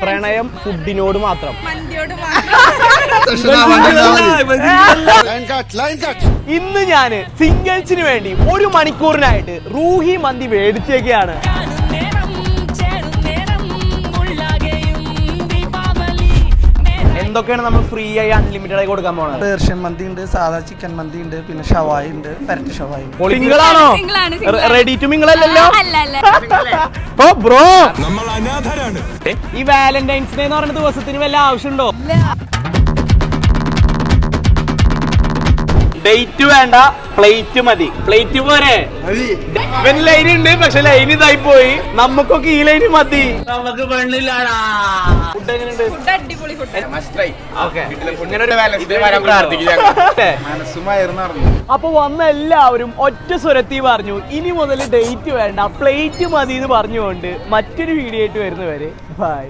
പ്രണയം ഫുഡിനോട് മാത്രം. ഇന്ന് ഞാന് സിംഗിൾസിന് വേണ്ടി 1 മണിക്കൂറിനായിട്ട് റൂഹി മന്തി മേടിച്ചേക്കാണ്. എന്തൊക്കെയാണ് നമ്മൾ ഫ്രീ ആയി അൺലിമിറ്റഡ് ആയി കൊടുക്കാൻ പോകുന്നത്? പേർഷ്യൻ മന്തി ഉണ്ട്, സാധാ ചിക്കൻ മന്തി ഉണ്ട്, പിന്നെ ഷവായി ഉണ്ട്, പെരട്ട് ഷവായി. സിംഗിളാണോ? റെഡി ടു മിംഗിൾ അല്ലല്ലോ? ഓ ബ്രോ, നമ്മൾ അനാഥരാണ്. ഈ വാലന്റൈൻസ് ഡേ എന്ന് പറയുന്ന ദിവസത്തിന് വല്ല ആവശ്യമുണ്ടോ? ഡേറ്റ് വേണ്ട, പ്ലേറ്റ് മതി. പ്ലേറ്റ് പോരെ? ഇവൻ ലൈൻ ഉണ്ട്, പക്ഷെ ലൈൻ ഇതായി പോയി. നമുക്കൊക്കെ ഈ ലൈന് മതി. നമുക്ക് പെണ്ണില്ലാടാ. ഫുഡ് എങ്ങനെയുണ്ട്? അപ്പൊ വന്ന എല്ലാവരും ഒറ്റ സ്വരത്തിൽ പറഞ്ഞു ഇനി മുതൽ ഡേറ്റ് വേണ്ട, പ്ലേറ്റ് മതി എന്ന് പറഞ്ഞുകൊണ്ട് മറ്റൊരു വീഡിയോ ആയിട്ട് വരുന്നവരെ ബൈ.